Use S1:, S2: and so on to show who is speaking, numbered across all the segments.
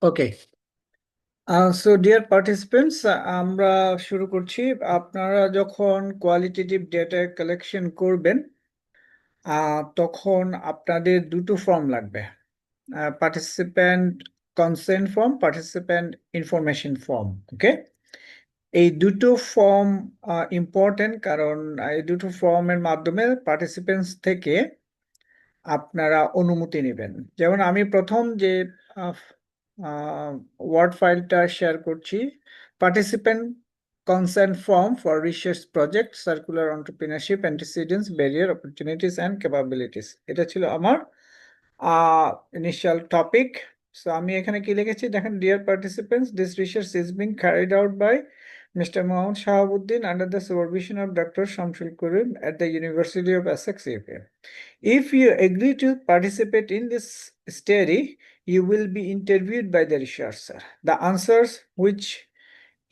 S1: ওকে, so dear participants, আমরা শুরু করছি। আপনারা যখন কোয়ালিটেটিভ ডেটা কালেকশন করবেন, তখন আপনাদের দুটো ফর্ম লাগবে: participant consent form, participant information form. Okay, এই দুটো ফর্ম ইম্পর্টেন্ট, কারণ এই দুটো ফর্মের মাধ্যমে পার্টিসিপেন্টস থেকে আপনারা অনুমতি নেবেন। যেমন আমি প্রথম যে ওয়ার্ড ফাইলটা শেয়ার করছি, participant consent form for research project circular entrepreneurship antecedents barrier opportunities and capabilities, এটা ছিল আমার ইনিশিয়াল টপিক। সো আমি এখানে কি লিখেছি দেখেন: dear participants, this research is being carried out by Mr. Mohammad Shahabuddin under the supervision of Dr. Shamsul Karim at the University of Essex, UK. If you agree to participate in this study, you will be interviewed by the researcher. The answers which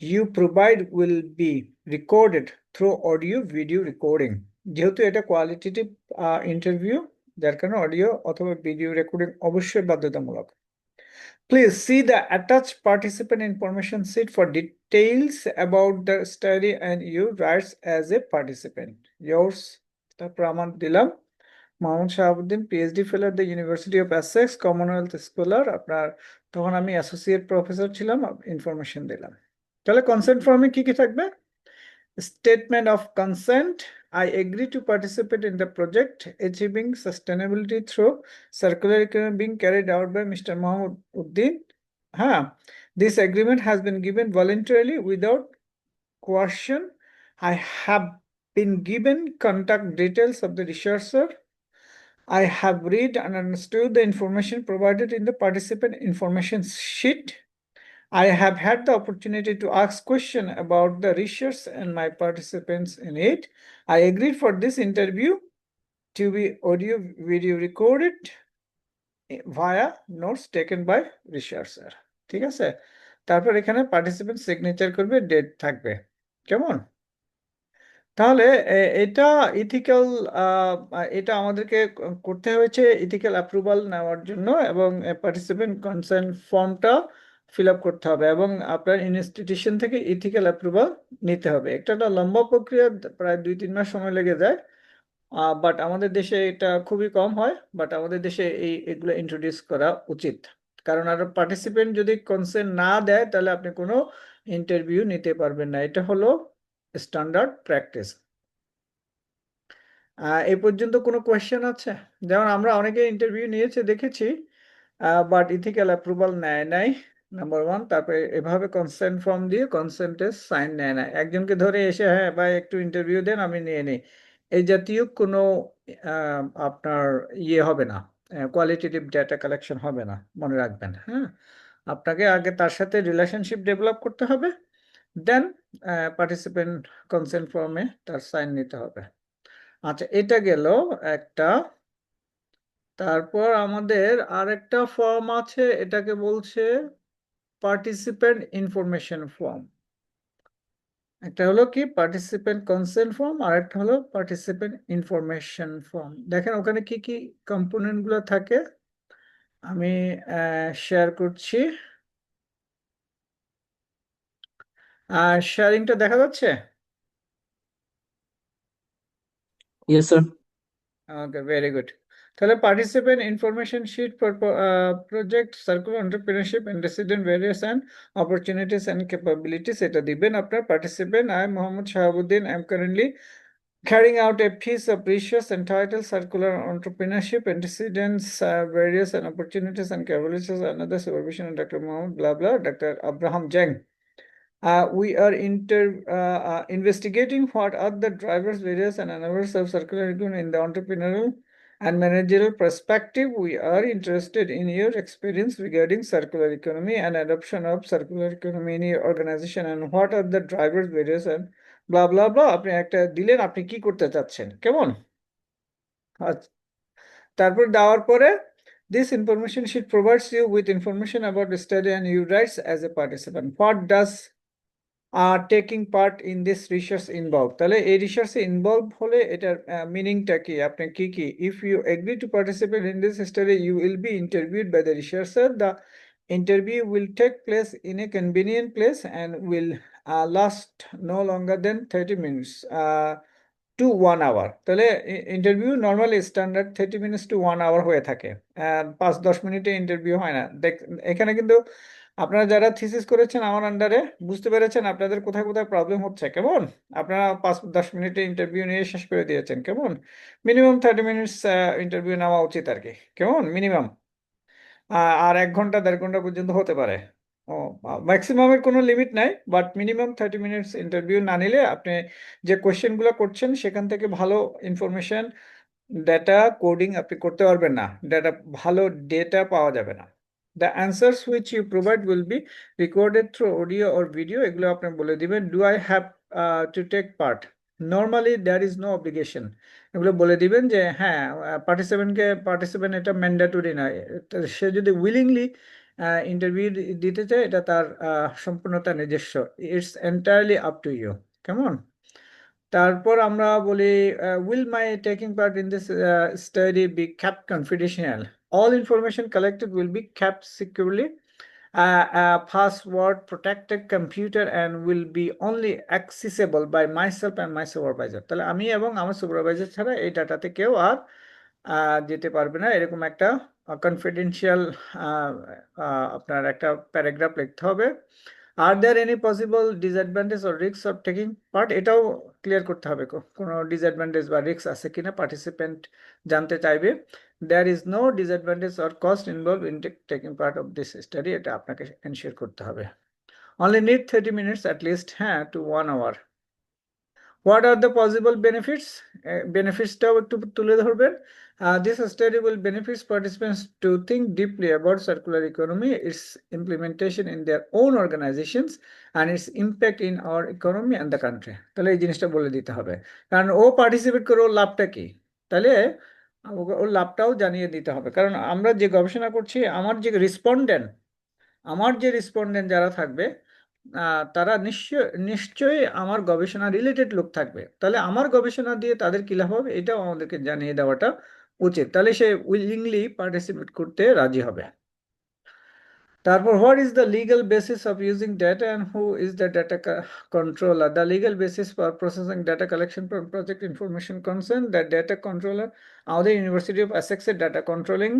S1: you provide will be recorded through audio video recording. যেহেতু এটা qualitative interview, যার কারণে audio অথবা video recording অবশ্যই বাধ্যতামূলক। Please see the attached participant information sheet for details about the study and your rights as a participant. Yours, তারপর আমার দিলাম Mohammad Shahabuddin, PhD fellow the university of Essex, Commonwealth scholar. আপনার তখন আমি অ্যাসোসিয়েট প্রফেসর ছিলাম, information দিলাম। তাহলে কনসেন্ট ফর্মে কি কি থাকবে? Statement of consent: I agree to participate in the project achieving sustainability through circular economy being carried out by Mr. Mahmoud Uddin. This agreement has been given voluntarily without coercion. I have been given contact details of the researcher. I have read and understood the information provided in the participant information sheet. I have had the opportunity to ask questions about the research and my participants in it. I agreed for this interview to be audio video recorded via notes taken by researcher. ঠিক আছে, তারপর এখানে participant signature করবে, date থাকবে। কেমন? তাহলে এটা ethical, এটা আমাদেরকে করতে হয়েছে ইথিক্যাল অ্যাপ্রুভাল নেওয়ার জন্য, এবং পার্টিসিপেন্ট কনসেন্ট ফর্মটা ফিল আপ করতে হবে, এবং আপনার ইনস্টিটিউশন থেকে ইথিক্যাল অ্যাপ্রুভাল নিতে হবে। একটা লম্বা প্রক্রিয়া, প্রায় 2-3 মাস সময় লেগে যায়। বাট আমাদের দেশে এটা খুবই কম হয়, বাট আমাদের দেশে এগুলো ইন্ট্রোডিউস করা উচিত। কারণ আর পার্টিসিপেন্ট যদি কনসেন্ট না দেয়, তাহলে আপনি কোনো ইন্টারভিউ নিতে পারবেন না। এটা হলো স্ট্যান্ডার্ড প্র্যাকটিস। এই পর্যন্ত কোনো কোয়েশ্চেন আছে? যেমন আমরা অনেকে ইন্টারভিউ নিয়েছে দেখেছি, বাট ইথিক্যাল অ্যাপ্রুভাল নেয় নাই, নাম্বার ওয়ান। তারপরে এভাবে কনসেন্ট ফর্ম দিয়ে কনসেন্টের সাইন নেয় না। একজনকে ধরে এসে, হ্যাঁ ভাই একটু ইন্টারভিউ দেন, আমি নিয়ে নিই, এই জাতীয় কোনো আপনার ইয়ে হবে না, কোয়ালিটেটিভ ডেটা কালেকশন হবে না, মনে রাখবেন। হ্যাঁ, আপনাকে আগে তার সাথে রিলেশনশিপ ডেভেলপ করতে হবে, দেন পার্টিসিপেন্ট কনসেন্ট ফর্মে তার সাইন নিতে হবে। আচ্ছা, এটা গেল একটা। তারপর আমাদের আরেকটা ফর্ম আছে, এটাকে বলছে পার্টিসিপেন্ট ইনফরমেশন ফর্ম। একটা হলো কি পার্টিসিপেন্ট কনসেন্ট ফর্ম, আর একটা হলো পার্টিসিপেন্ট ইনফরমেশন ফর্ম। দেখেন ওখানে কি কি কম্পোনেন্ট গুলো থাকে, আমি শেয়ার করছি। শেয়ারিংটা দেখা যাচ্ছে?
S2: Yes, sir.
S1: Okay, very good. তাহলে participant information sheet for project circular entrepreneurship and resident various and opportunities and capabilities, এটা দিবেন আপনার। Participant: I Mohammad Shahabuddin, I am currently carrying out a piece of research entitled Circular Entrepreneurship, Antecedents, Various and Opportunities and Capabilities under the supervision of Dr. Mohammed blah blah, Dr. Abraham Jeng. We are investigating what are the drivers, various and enablers of circular economy in the entrepreneurial and managerial perspective. We are interested in your experience regarding circular economy and adoption of circular economy in your organization, and what are the drivers, various and blah blah blah. আপনি একটা দিলেন, আপনি কি করতে চাচ্ছেন, কেমন? আচ্ছা, তারপর দেওয়ার পরে this information sheet provides you with information about the study and your rights as a participant. What does taking part in this research involve? তাহলে এই রিসার্চে ইনভলভ হলে এটার মিনিংটা কি, আপনি কি কি? If you agree to participate in this study, you will be interviewed by the researcher. The Interview will take place in a convenient place and will last no longer than 30 minutes to 1 hour. তাহলে interview normally standard 30 minutes to 1 hour হয়ে থাকে, 5-10 মিনিটে interview হয় না। এখানে কিন্তু আপনারা যারা থিসিস করেছেন আমার আন্ডারে বুঝতে পেরেছেন আপনাদের কোথায় কোথায় প্রবলেম হচ্ছে, কেমন? আপনারা 5-10 মিনিটে ইন্টারভিউ নিয়ে শেষ করে দিয়েছেন, কেমন? মিনিমাম 30 minutes ইন্টারভিউ নেওয়া উচিত আর কি, কেমন? মিনিমাম। আর 1 ঘন্টা 1.5 ঘন্টা পর্যন্ত হতে পারে। ও, ম্যাক্সিমামের কোনো লিমিট নাই, বাট মিনিমাম 30 minutes ইন্টারভিউ না নিলে আপনি যে কোয়েশ্চেনগুলো করছেন সেখান থেকে ভালো ইনফরমেশন, ডেটা কোডিং আপনি করতে পারবেন না, ভালো ডেটা পাওয়া যাবে না। The answers which you provide will be recorded through audio or video, এগুলো আপনি বলে দিবেন। Do I have to take part? Normally there is no obligation, এগুলো বলে দিবেন যে হ্যাঁ, পার্টিসিপেন্ট এটা ম্যান্ডেটরি নয়। তো সে যদি উইলিংলি ইন্টারভিউ দিতে চায় এটা তার সম্পূর্ণতা নিজস্ব, it's entirely up to you, কেমন? তারপর আমরা বলি will my taking part in this study be kept confidential? All information collected will be kept securely, a password protected computer, and will be only accessible by myself and my supervisor. তাহলে আমি এবং আমার supervisor ছাড়া এই ডাটাতে কেউ আর যেতে পারবে না, এরকম একটা কনফিডেন্সিয়াল আপনার একটা প্যারাগ্রাফ লিখতে হবে। আর there any possible disadvantage or risk of taking part, এটাও ক্লিয়ার করতে হবে কোনো ডিসঅ্যাডভান্টেজ বা রিস্ক আছে কিনা পার্টিসিপেন্ট জানতে চাইবে। There is no disadvantage or cost involve in taking part of this study, এটা আপনাকে এনশিওর করতে হবে। Only need 30 minutes at least, হ্যাঁ, to 1 hour। What are the possible benefits? বেনিফিটসটাও একটু তুলে ধরবেন। This study will benefit participants to think deeply about circular economy, its implementation in their own organizations, and its impact in our economy and the country. তাহলে এই জিনিসটা বলে দিতে হবে, কারণ ও পার্টিসিপেট করে ওর লাভটা কি, তাহলে ওর লাভটাও জানিয়ে দিতে হবে। কারণ আমরা যে গবেষণা করছি, আমার যে রেসপন্ডেন্ট যারা থাকবে তারা নিশ্চয়ই আমার গবেষণা রিলেটেড লোক থাকবে, তাহলে আমার গবেষণা দিয়ে তাদের কি লাভ হবে এটাও আমাদেরকে জানিয়ে দেওয়াটা উচিত, তাহলে সে উইলিংলি পার্টিসিপেট করতে রাজি হবে। তারপর what is the legal basis of using data and who is the data controller? The legal basis for processing data collection from project information concern the data controller. আমাদের ইউনিভার্সিটি অফ এসেক্সের data controlling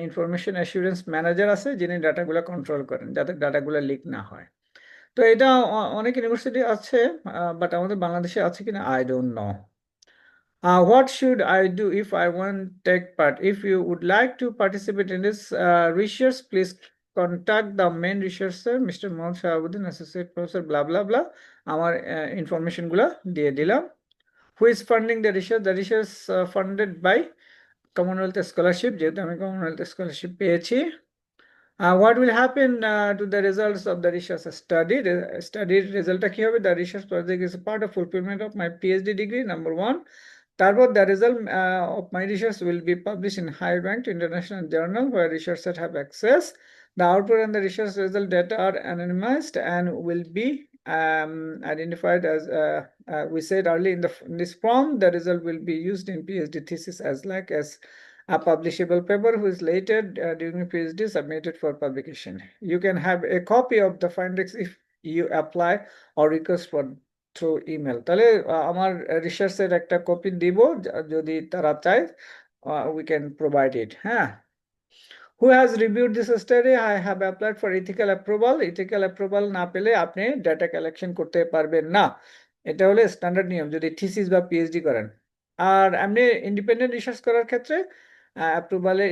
S1: information assurance manager আছে, যিনি ডাটাগুলো control করেন যাতে ডাটাগুলো leak না হয়। তো এটা অনেক ইউনিভার্সিটি আছে, বাট আমাদের বাংলাদেশে আছে কিনা I don't know. What should I do if I want to take part? If you would like to participate in this research, please contact the main researcher, Mr. Mohammad Shahabuddin, Associate Professor, blah blah blah. আমার information গুলা দিয়ে দিলাম। Who is funding the research? The research funded by Commonwealth Scholarship, যেহেতু আমি Commonwealth Scholarship পেয়েছি। What will happen to the results of the research study? The study result কি হবে? The research project is a part of fulfillment of my PhD degree, number one. তারপর the result of my research will be published in high-ranked international journal where researchers have access. The output and the research result data are anonymized and will be identified as we said earlier in this form. The result will be used in PhD thesis as a publishable paper who is later during PhD submitted for publication. You can have a copy of the findings if you apply or request for through email. তাহলে আমার রিসার্চের একটা copy দিব, যদি তারা চায় we can provide ইট। হ্যাঁ, who has reviewed this study? I have applied for ethical approval. Ethical approval না পেলে আপনি ডাটা কালেকশন করতে পারবেন না, এটা হলো স্ট্যান্ডার্ড নিয়ম যদি থিসিস বা পিএইচডি করেন। আর এমনি ইন্ডিপেন্ডেন্ট রিসার্চ করার ক্ষেত্রে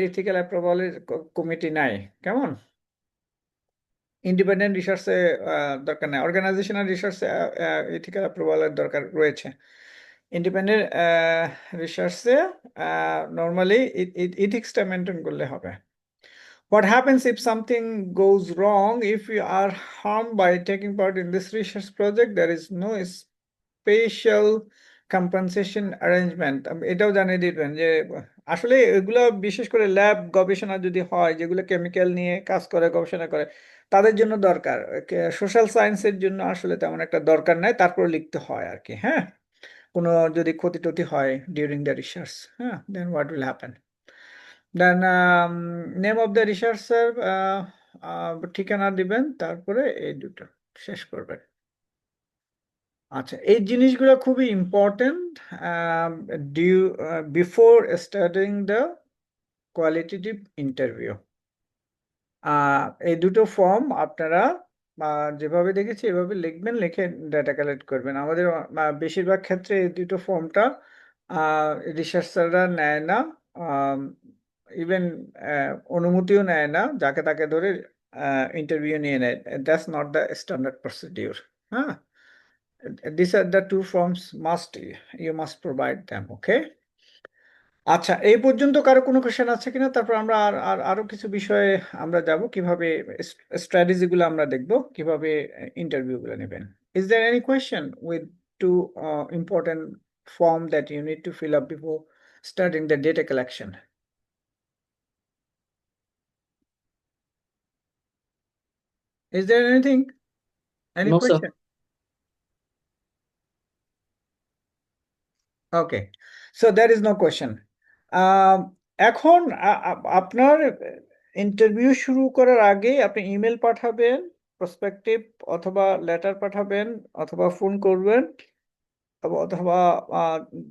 S1: ইথিক্যাল অ্যাপ্রুভালের কমিটি নাই, কেমন? ইন্ডিপেন্ডেন্ট রিসার্চে দরকার নেই, অর্গানাইজেশনাল রিসার্চে ইথিক্যাল অ্যাপ্রুভালের দরকার রয়েছে। ইন্ডিপেন্ডেন্ট রিসার্চে নর্মালি ইথিক্সটা মেনটেন করলে হবে। What happens if something goes wrong? If you are harmed by taking part in this research project, there is no special compensation arrangement. এটাও জানিয়ে দিবেন যে আসলে এগুলো বিশেষ করে ল্যাব গবেষণা যদি হয়, যেগুলো কেমিক্যাল নিয়ে কাজ করে গবেষণা করে, তাদের জন্য দরকার। সোশ্যাল সায়েন্সের জন্য আসলে তেমন একটা দরকার নাই, তারপর লিখতে হয় আর কি। হ্যাঁ, কোনো যদি ক্ষতি টতি হয় during the research, then what will happen. Then name of the researcher, ঠিকানা দিবেন, তারপরে এই দুটো শেষ করবেন। আচ্ছা, এই জিনিসগুলো খুবই important due before starting the qualitative interview. এই দুটো ফর্ম আপনারা যেভাবে দেখেছি এভাবে লিখবেন, লিখে ডাটা কালেক্ট করবেন। আমাদের বেশিরভাগ ক্ষেত্রে এই দুটো ফর্মটা রিসার্চাররা নেয় না, ইভেন অনুমতিও নেয় না, যাকে তাকে ধরে ইন্টারভিউ নিয়ে নেয়। That's not the standard procedure. হ্যাঁ, this are the two forms must, you must provide them. Okay, আচ্ছা, এই পর্যন্ত কারো কোনো কোশ্চেন আছে কিনা? তারপর আমরা আরো কিছু বিষয়ে আমরা যাব, কিভাবে স্ট্র্যাটেজি গুলো আমরা দেখব, কিভাবে ইন্টারভিউ গুলো নেবেন। Is there any question with to important form that you need to fill up before starting the data collection? Is there anything, any
S2: No, sir.
S1: Question? Okay, so there is no question. এখন আপনার interview শুরু করার আগে আপনি email পাঠাবেন, prospective, অথবা letter পাঠাবেন, অথবা ফোন করবেন, অথবা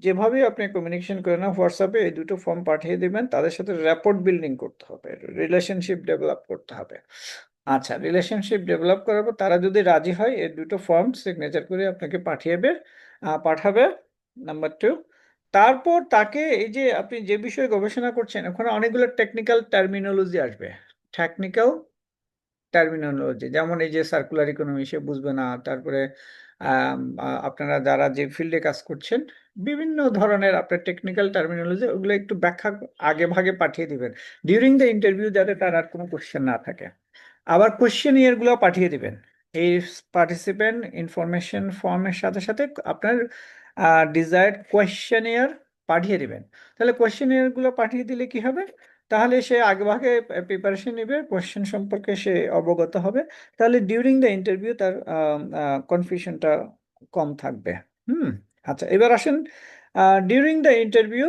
S1: যেভাবে আপনি কমিউনিকেশন করেন না, হোয়াটসঅ্যাপে এই দুটো ফর্ম পাঠিয়ে দিবেন। তাদের সাথে র্যাপোর্ট বিল্ডিং করতে হবে, রিলেশনশিপ ডেভেলপ করতে হবে। আচ্ছা, রিলেশনশিপ ডেভেলপ করার পর তারা যদি রাজি হয়, এই দুটো ফর্ম সিগনেচার করে আপনাকে পাঠাবে। নাম্বার টু, তারপর তাকে, এই যে আপনি যে বিষয়ে গবেষণা করছেন, ওখানে অনেকগুলো টেকনিক্যাল টার্মিনোলজি আসবে। টেকনিক্যাল টার্মিনোলজি, যেমন এই যে সার্কুলার ইকোনমি সে বুঝবে না, তারপরে আপনারা যারা যে ফিল্ডে কাজ করছেন, বিভিন্ন ধরনের আপনার টেকনিক্যাল টার্মিনোলজি, ওগুলো একটু ব্যাখ্যা আগে ভাগে পাঠিয়ে দিবেন ডিউরিং দ্য ইন্টারভিউ, যাতে তার আর কোনো কোশ্চেন না থাকে। আবার কোশ্চেনিয়ার গুলো পাঠিয়ে দিবেন এই পার্টিসিপেন্ট ইনফরমেশন ফর্মের সাথে সাথে। আপনার ডিজায়ার্ড কোয়েশ্চেনিয়ার পাঠিয়ে দিবেন। তাহলে কোয়েশ্চেনিয়ার গুলো পাঠিয়ে দিলে কি হবে, তাহলে সে আগেভাগে প্রিপারেশন নেবে, কোয়েশ্চেন সম্পর্কে সে অবগত হবে। তাহলে ডিউরিং দ্য ইন্টারভিউ তার কনফিউশনটা কম থাকবে। হুম। আচ্ছা, এবার আসেন, ডিউরিং দ্য ইন্টারভিউ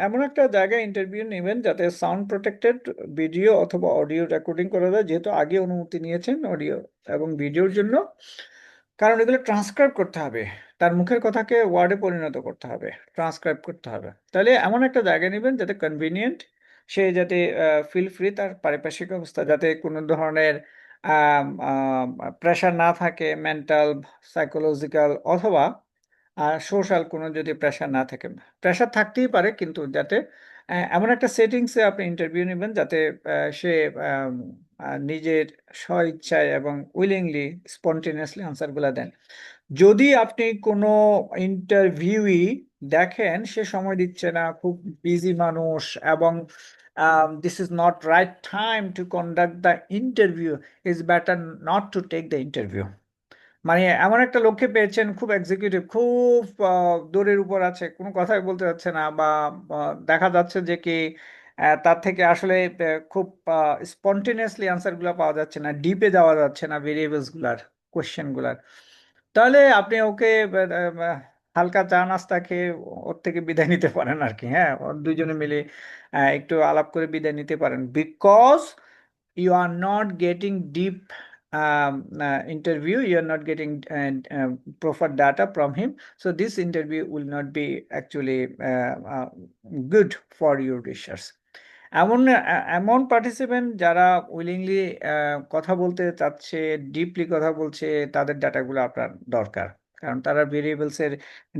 S1: এমন একটা জায়গায় ইন্টারভিউ নেবেন যাতে সাউন্ড প্রোটেক্টেড ভিডিও অথবা অডিও রেকর্ডিং করা যায়, যেহেতু আগে অনুমতি নিয়েছেন অডিও এবং ভিডিওর জন্য। কারণ এগুলো ট্রান্সক্রাইব করতে হবে, তার মুখের কথাকে ওয়ার্ডে পরিণত করতে হবে, ট্রান্সক্রাইব করতে হবে। তাহলে এমন একটা জায়গা নেবেন যাতে কনভিনিয়েন্ট, সে যাতে ফিল ফ্রি, তার পারিপার্শ্বিক অবস্থা যাতে কোনো ধরনের প্রেশার না থাকে, মেন্টাল, সাইকোলজিক্যাল অথবা সোশ্যাল কোনো যদি প্রেশার না থাকে। প্রেশার থাকতেই পারে, কিন্তু যাতে এমন একটা সেটিংসে আপনি ইন্টারভিউ নেবেন যাতে সে নিজের স্ব ইচ্ছায় এবং উইলিংলি, স্পন্টেনিয়াসলি আনসারগুলো দেন। যদি আপনি কোনো ইন্টারভিউই দেখেন সে সময় দিচ্ছে না, খুব বিজি মানুষ, এবং this is not right time to conduct the interview, is better not to take the interview. মানে এমন একটা লক্ষ্যে পেয়েছেন, খুব এক্সিকিউটিভ, খুব দৌড়ের উপর আছে, কোনো কথাই বলতে যাচ্ছে না, বা দেখা যাচ্ছে যে কি তার থেকে আসলে খুব স্পন্টেনিয়াসলি আনসারগুলো পাওয়া যাচ্ছে না, ডিপে যাওয়া যাচ্ছে না ভেরিয়েবলস গুলার, কোশ্চেন গুলার। তাহলে আপনি ওকে হালকা চা নাস্তা খেয়ে ওর থেকে বিদায় নিতে পারেন আর কি। হ্যাঁ, ওর দুইজনে মিলে একটু আলাপ করে বিদায় নিতে পারেন, because you are not getting deep interview, you are not getting proper data from him, so this interview will not be actually good for your research. এমন পার্টিসিপেন্ট যারা উইলিংলি কথা বলতে চাচ্ছে, ডিপলি কথা বলছে, তাদের ডাটাগুলো আপনার দরকার। কারণ তারা ভেরিয়েবলস এর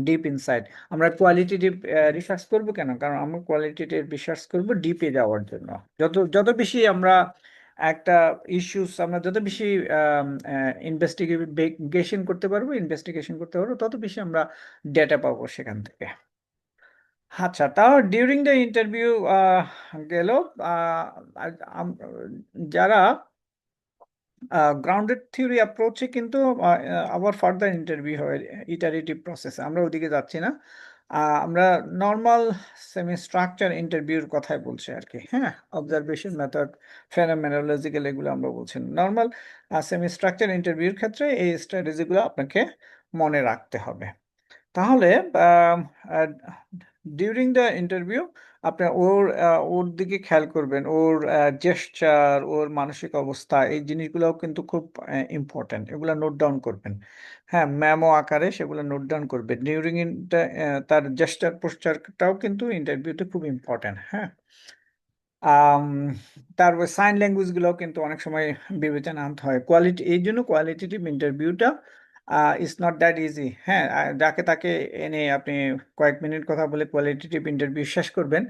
S1: ডিপ ইনসাইড। আমরা কোয়ালিটেটিভ রিসার্চ করব কেন? কারণ আমরা কোয়ালিটেটিভ রিসার্চ করব ডিপে যাওয়ার জন্য। যত যত বেশি আমরা একটা ইস্যুস, আমরা যত বেশি ইনভেস্টিগেশন করতে পারবো, তত বেশি আমরা ডেটা পাবো সেখান থেকে। আচ্ছা, তাও ডিউরিং দ্য ইন্টারভিউ গেল, আহ, আম- যারা গ্রাউন্ডেড থিওরি অ্যাপ্রোচে, কিন্তু আবার ফার্দার ইন্টারভিউ হয় ইটারেটিভ প্রসেসে, আমরা ওদিকে যাচ্ছি না। আমরা নর্মাল সেমি স্ট্রাকচার ইন্টারভিউর কথাই বলছি আর কি। হ্যাঁ, অবজারভেশন মেথড, ফেনোমেনোলজিক্যাল, এগুলো আমরা বলছি। নর্মাল সেমি স্ট্রাকচার ইন্টারভিউর ক্ষেত্রে এই স্ট্র্যাটেজিগুলো আপনাকে মনে রাখতে হবে। তাহলে ডিউরিং দ্য ইন্টারভিউ আপনার ওর দিকে খেয়াল করবেন, ওর জেস্চার, ওর মানসিক অবস্থা, এই জিনিসগুলোও কিন্তু খুব ইম্পর্ট্যান্ট, এগুলো নোট ডাউন করবেন। হ্যাঁ, মেমো আকারে সেগুলো নোট ডাউন করবেন। ডিউরিং তার জেস্চার পোস্টারটাও কিন্তু ইন্টারভিউতে খুব ইম্পর্ট্যান্ট। হ্যাঁ, আম, তারপর সাইন ল্যাঙ্গুয়েজ গুলো কিন্তু অনেক সময় বিবেচনা আনতে হয়। এই জন্য কোয়ালিটেটিভ ইন্টারভিউটা ইজ নট দ্যাট ইজি। হ্যাঁ, যাকে তাকে এনে আপনি কয়েক মিনিট কথা বলে কোয়ালিটেটিভ ইন্টারভিউ শেষ করবেন,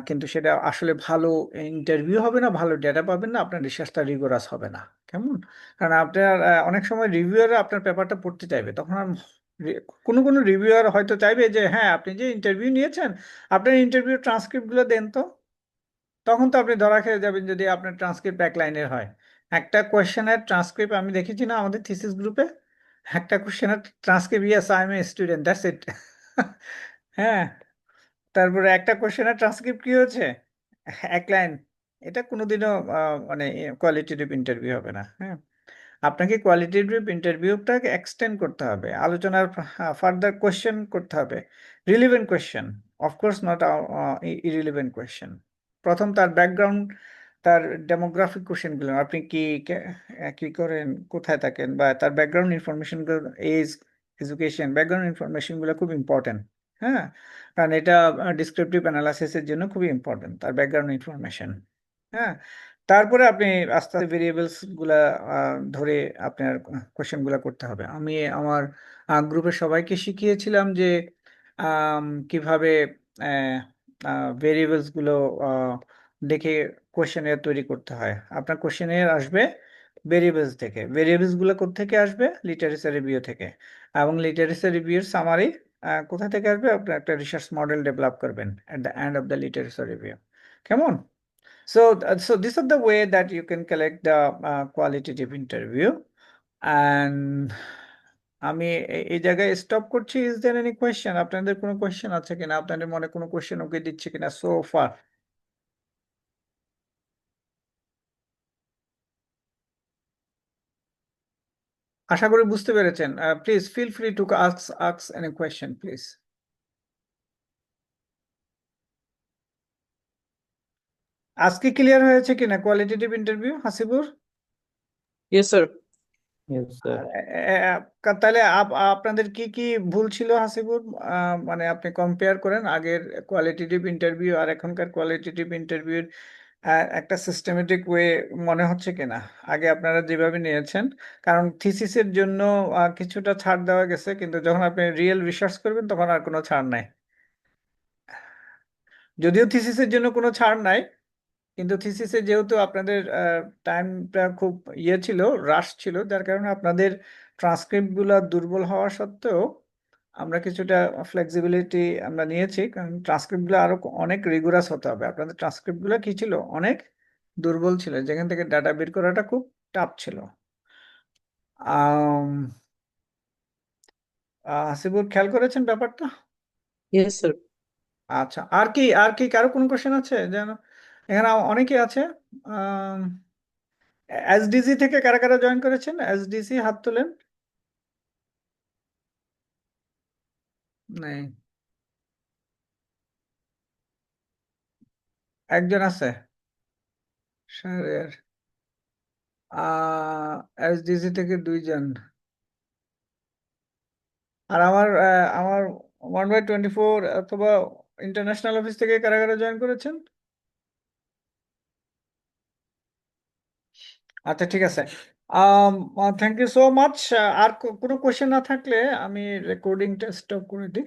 S1: কিন্তু সেটা আসলে ভালো ইন্টারভিউ হবে না, ভালো ডেটা পাবেন না, আপনার রিসার্চটা রিগোরাস হবে না। কেমন? কারণ আপনার অনেক সময় রিভিউয়ার আপনার পেপারটা পড়তে চাইবে, তখন কোনো কোনো রিভিউয়ার হয়তো চাইবে যে হ্যাঁ, আপনি যে ইন্টারভিউ নিয়েছেন আপনার ইন্টারভিউ ট্রান্সক্রিপ্টগুলো দেন তো। তখন তো আপনি ধরা খেয়ে যাবেন যদি আপনার ট্রান্সক্রিপ্ট এক লাইনের হয়। একটা কোয়েশ্চেনের ট্রান্সক্রিপ্ট আমি দেখেছি না আমাদের থিসিস গ্রুপে, একটা কোয়েশ্চেনের transcript, yes I am a student, that's it. হ্যাঁ, তারপরে একটা কোয়েশ্চেনের ট্রান্সক্রিপ্ট কি হয়েছে, এক লাইন। এটা কোনোদিনও মানে কোয়ালিটেটিভ ইন্টারভিউ হবে না। হ্যাঁ, আপনাকে কোয়ালিটেটিভ ইন্টারভিউটাকে এক্সটেন্ড করতে হবে, আলোচনার ফার্দার কোয়েশ্চেন করতে হবে, relevant question, of course not irrelevant question. প্রথম তার ব্যাকগ্রাউন্ড, তার ডেমোগ্রাফিক কোশ্চেনগুলো, আপনি কি করেন, কোথায় থাকেন, বা তার ব্যাকগ্রাউন্ড ইনফরমেশনগুলো, এজ, এডুকেশন, ব্যাকগ্রাউন্ড ইনফরমেশনগুলো খুব ইম্পর্টেন্ট। হ্যাঁ, কারণ এটা ডিসক্রিপটিভ অ্যানালাইসিসের জন্য খুবই ইম্পর্টেন্ট তার ব্যাকগ্রাউন্ড ইনফরমেশন। হ্যাঁ, তারপরে আপনি আস্তে আস্তে ভেরিয়েবলস গুলা ধরে আপনার কোশ্চেন গুলা করতে হবে। আমি আমার গ্রুপের সবাইকে শিখিয়েছিলাম যে কিভাবে ভেরিয়েবলস গুলো আহ, দেখে কোশ্চেনের তৈরি করতে হয়। আপনার কোশ্চেনের আসবে ভেরিয়েবলস থেকে, ভেরিয়েবলস গুলো কোত্থেকে আসবে, লিটারেচার রিভিউ থেকে। এবং লিটারেচার রিভিউর সামারি কোথা থেকে আসবে, আপনি একটা রিসার্চ মডেল ডেভেলপ করবেন at the end of the literature review. কেমন? So these are the way that you can collect the qualitative interview. And আমি এই জায়গায় স্টপ করছি। Is there any question? আপনাদের কোনো কোয়েশ্চেন আছে কিনা, আপনাদের মনে কোনো কোয়েশ্চেন ওকে দিচ্ছে কিনা সো ফার? আশা করি বুঝতে পেরেছেন। Please feel free to ask any question please. আজকে ক্লিয়ার হয়েছে কিনা qualitative interview, Hasibur?
S2: Yes, sir.
S3: Yes, sir.
S1: তাহলে আপনাদের কি কি ভুল ছিল হাসিবুর? মানে আপনি কম্পেয়ার করেন আগের কোয়ালিটেটিভ ইন্টারভিউ আর এখনকার কোয়ালিটেটিভ ইন্টারভিউর একটা সিস্টেমেটিক ওয়ে মনে হচ্ছে কিনা আগে আপনারা যেভাবে নিয়েছেন। কারণ থিসিসের জন্য কিছুটা ছাড় দেওয়া গেছে, কিন্তু যখন আপনি রিয়েল রিসার্চ করবেন তখন আর কোনো ছাড় নাই। যদিও থিসিসের জন্য কোনো ছাড় নাই, কিন্তু থিসিসে যেহেতু আপনাদের টাইমটা খুব ছিল, রাশ ছিল, যার কারণে আপনাদের ট্রান্সক্রিপ্ট গুলা দুর্বল হওয়া সত্ত্বেও আমরা কিছুটা ফ্লেক্সিবিলিটি আমরা নিয়েছি। কারণ ট্রান্সক্রিপ্ট গুলো আরো অনেক রিগুরাস হতে হবে। আপনাদের ট্রান্সক্রিপ্ট গুলো কি ছিল, অনেক দুর্বল ছিল, যেখান থেকে ডাটা বের করাটা খুব টাফ ছিল। আম, হাসিবুর খেয়াল করেছেন ব্যাপারটা?
S2: Yes, sir.
S1: আচ্ছা, আর কি কারো কোনো কোশ্চেন আছে যেন? এখানে অনেকে আছে। এসডিসি থেকে কারা কারা জয়েন করেছেন? এসডিসি হাত তোলেন। নেই, একজন আছে স্যার। এসডিসি থেকে দুইজন। আর আমার 1/24 অথবা ইন্টারন্যাশনাল অফিস থেকে কারা কারা জয়েন করেছেন? আচ্ছা, ঠিক আছে। Thank you so much. আর কোনো কোশ্চেন না থাকলে আমি রেকর্ডিংটা স্টপ করে দিই।